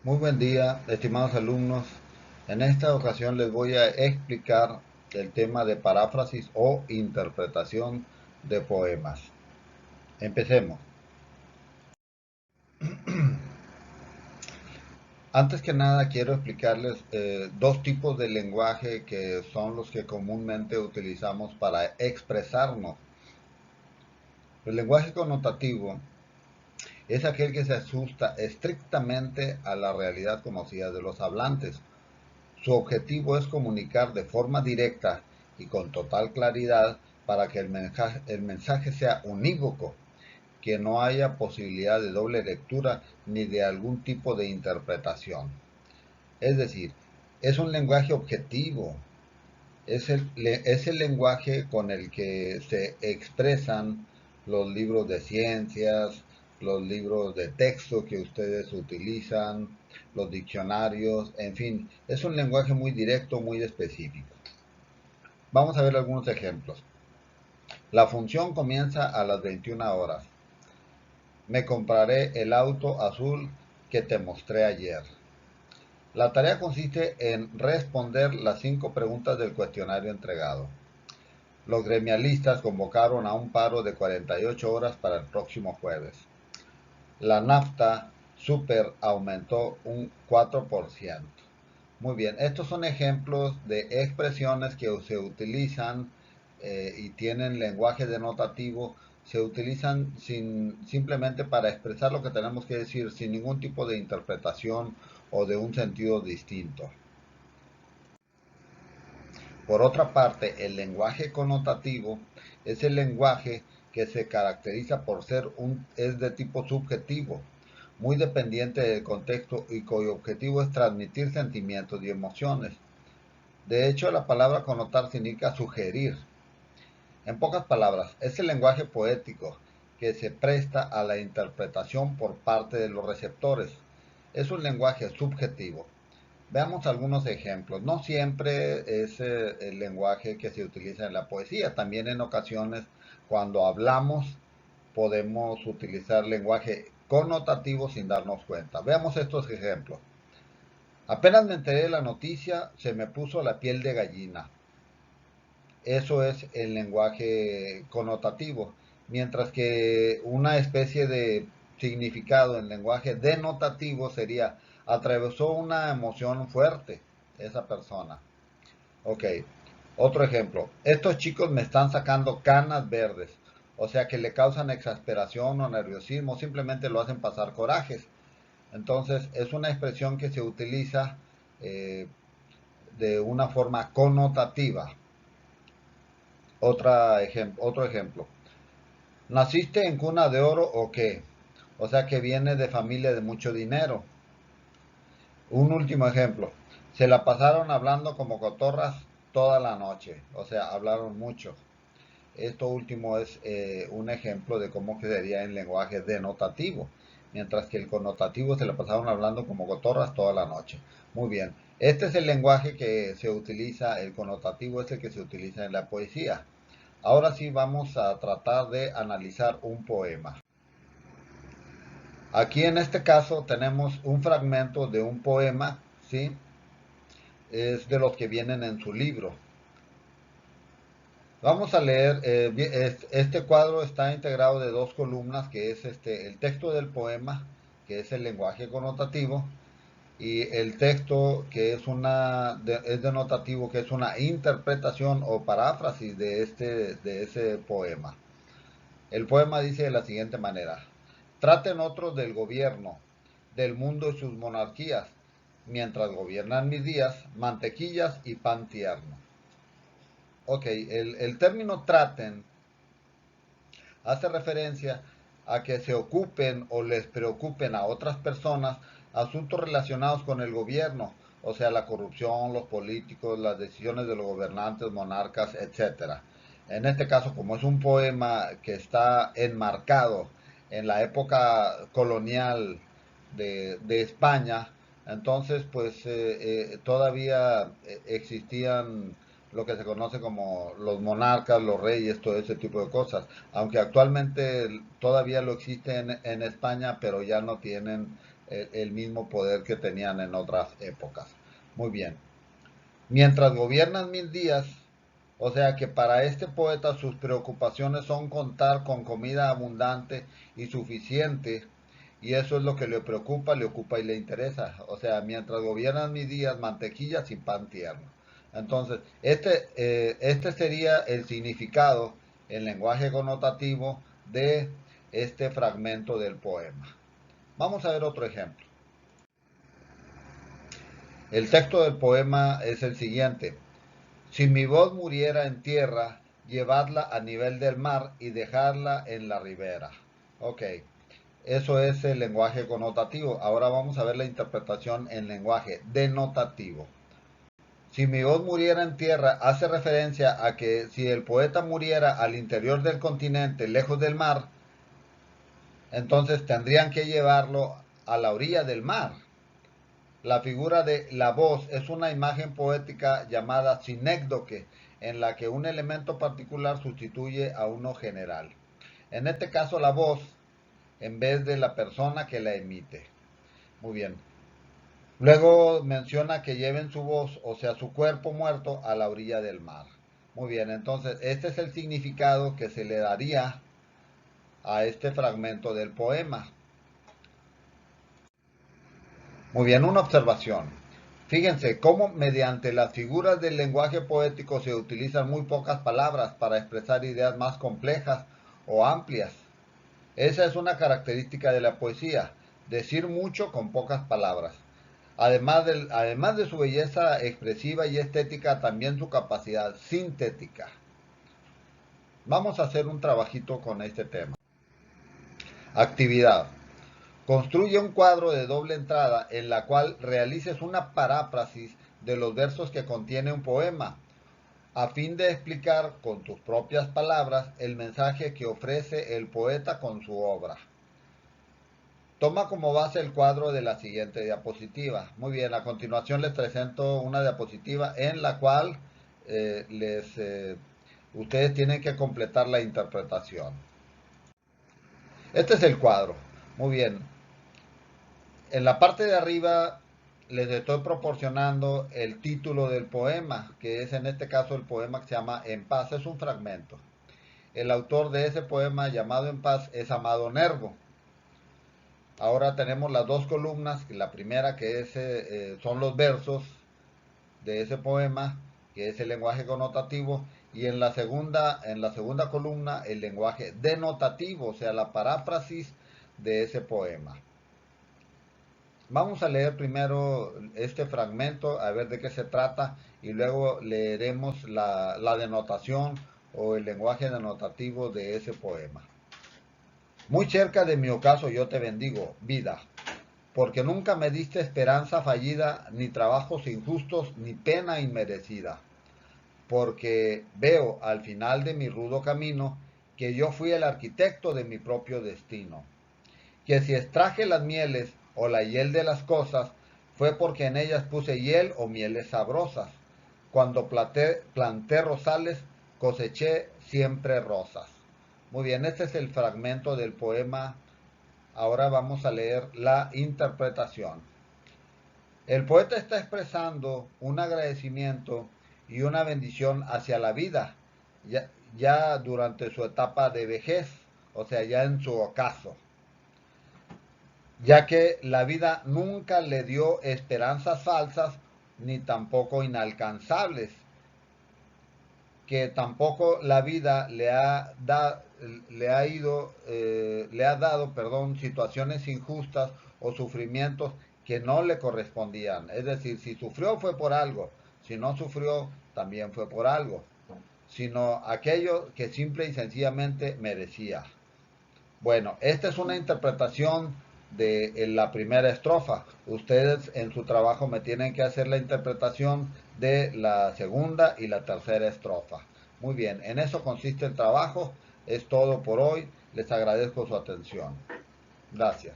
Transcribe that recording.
Muy buen día, estimados alumnos. En esta ocasión les voy a explicar el tema de paráfrasis o interpretación de poemas. Empecemos. Antes que nada quiero explicarles dos tipos de lenguaje que son los que comúnmente utilizamos para expresarnos. El lenguaje connotativo es aquel que se ajusta estrictamente a la realidad conocida de los hablantes. Su objetivo es comunicar de forma directa y con total claridad para que el mensaje sea unívoco, que no haya posibilidad de doble lectura ni de algún tipo de interpretación. Es decir, es un lenguaje objetivo, es el lenguaje con el que se expresan los libros de ciencias, los libros de texto que ustedes utilizan, los diccionarios, en fin, es un lenguaje muy directo, muy específico. Vamos a ver algunos ejemplos. La función comienza a las 21 horas. Me compraré el auto azul que te mostré ayer. La tarea consiste en responder las 5 preguntas del cuestionario entregado. Los gremialistas convocaron a un paro de 48 horas para el próximo jueves. La nafta super aumentó un 4%. Muy bien, estos son ejemplos de expresiones que se utilizan y tienen lenguaje denotativo, se utilizan simplemente para expresar lo que tenemos que decir sin ningún tipo de interpretación o de un sentido distinto. Por otra parte, el lenguaje connotativo es el lenguaje que se caracteriza por es de tipo subjetivo, muy dependiente del contexto y cuyo objetivo es transmitir sentimientos y emociones. De hecho, la palabra connotar significa sugerir. En pocas palabras, es el lenguaje poético que se presta a la interpretación por parte de los receptores. Es un lenguaje subjetivo. Veamos algunos ejemplos. No siempre es el lenguaje que se utiliza en la poesía. También en ocasiones, cuando hablamos, podemos utilizar lenguaje connotativo sin darnos cuenta. Veamos estos ejemplos. Apenas me enteré de la noticia, se me puso la piel de gallina. Eso es el lenguaje connotativo. Mientras que una especie de significado en lenguaje denotativo sería atravesó una emoción fuerte esa persona. Ok, otro ejemplo. Estos chicos me están sacando canas verdes. O sea que le causan exasperación o nerviosismo, simplemente lo hacen pasar corajes. Entonces es una expresión que se utiliza eh, de una forma connotativa. Otro ejemplo. ¿Naciste en cuna de oro o qué? O sea que viene de familia de mucho dinero. Un último ejemplo. Se la pasaron hablando como cotorras toda la noche. O sea, hablaron mucho. Esto último es un ejemplo de cómo que sería en lenguaje denotativo. Mientras que el connotativo se la pasaron hablando como cotorras toda la noche. Muy bien. Este es el lenguaje que se utiliza, el connotativo es el que se utiliza en la poesía. Ahora sí vamos a tratar de analizar un poema. Aquí en este caso tenemos un fragmento de un poema, ¿sí? Es de los que vienen en su libro. Vamos a leer, este cuadro está integrado de dos columnas, que es el texto del poema, que es el lenguaje connotativo, y el texto que es denotativo, que es una interpretación o paráfrasis de ese poema. El poema dice de la siguiente manera: traten otros del gobierno, del mundo y sus monarquías, mientras gobiernan mis días, mantequillas y pan tierno. Ok, el término traten hace referencia a que se ocupen o les preocupen a otras personas asuntos relacionados con el gobierno, o sea, la corrupción, los políticos, las decisiones de los gobernantes, monarcas, etcétera. En este caso, como es un poema que está enmarcado en la época colonial de España, entonces pues todavía existían lo que se conoce como los monarcas, los reyes, todo ese tipo de cosas. Aunque actualmente todavía lo existe en España, pero ya no tienen el mismo poder que tenían en otras épocas. Muy bien. Mientras gobiernan 1000 días, o sea que para este poeta sus preocupaciones son contar con comida abundante y suficiente, y eso es lo que le preocupa, le ocupa y le interesa. O sea, mientras gobiernan 1000 días, mantequilla sin pan tierno. Entonces, este sería el significado en lenguaje connotativo de este fragmento del poema. Vamos a ver otro ejemplo. El texto del poema es el siguiente. Si mi voz muriera en tierra, llevadla a nivel del mar y dejarla en la ribera. Ok, eso es el lenguaje connotativo. Ahora vamos a ver la interpretación en lenguaje denotativo. Si mi voz muriera en tierra hace referencia a que si el poeta muriera al interior del continente, lejos del mar, entonces tendrían que llevarlo a la orilla del mar. La figura de la voz es una imagen poética llamada sinécdoque, en la que un elemento particular sustituye a uno general. En este caso la voz en vez de la persona que la emite. Muy bien. Luego menciona que lleven su voz, o sea, su cuerpo muerto, a la orilla del mar. Muy bien, entonces este es el significado que se le daría a este fragmento del poema. Muy bien, una observación. Fíjense cómo mediante las figuras del lenguaje poético se utilizan muy pocas palabras para expresar ideas más complejas o amplias. Esa es una característica de la poesía, decir mucho con pocas palabras. Además de su belleza expresiva y estética, también su capacidad sintética. Vamos a hacer un trabajito con este tema. Actividad. Construye un cuadro de doble entrada en la cual realices una paráfrasis de los versos que contiene un poema, a fin de explicar con tus propias palabras el mensaje que ofrece el poeta con su obra. Toma como base el cuadro de la siguiente diapositiva. Muy bien, a continuación les presento una diapositiva en la cual ustedes tienen que completar la interpretación. Este es el cuadro. Muy bien, en la parte de arriba les estoy proporcionando el título del poema, que es en este caso el poema que se llama En Paz, es un fragmento. El autor de ese poema llamado En Paz es Amado Nervo. Ahora tenemos las dos columnas, la primera que son los versos de ese poema, que es el lenguaje connotativo, y en la segunda columna el lenguaje denotativo, o sea, la paráfrasis de ese poema. Vamos a leer primero este fragmento, a ver de qué se trata, y luego leeremos la denotación o el lenguaje denotativo de ese poema. Muy cerca de mi ocaso yo te bendigo, vida, porque nunca me diste esperanza fallida, ni trabajos injustos, ni pena inmerecida, porque veo al final de mi rudo camino que yo fui el arquitecto de mi propio destino, que si extraje las mieles o la hiel de las cosas, fue porque en ellas puse hiel o mieles sabrosas. Cuando planté rosales, coseché siempre rosas. Muy bien, este es el fragmento del poema. Ahora vamos a leer la interpretación. El poeta está expresando un agradecimiento y una bendición hacia la vida, ya durante su etapa de vejez, o sea, ya en su ocaso, ya que la vida nunca le dio esperanzas falsas ni tampoco inalcanzables, que tampoco la vida le ha dado situaciones injustas o sufrimientos que no le correspondían. Es decir, si sufrió fue por algo, si no sufrió también fue por algo, sino aquello que simple y sencillamente merecía. Bueno, esta es una interpretación de la primera estrofa. Ustedes en su trabajo me tienen que hacer la interpretación de la segunda y la tercera estrofa. Muy bien, en eso consiste el trabajo. Es todo por hoy. Les agradezco su atención. Gracias.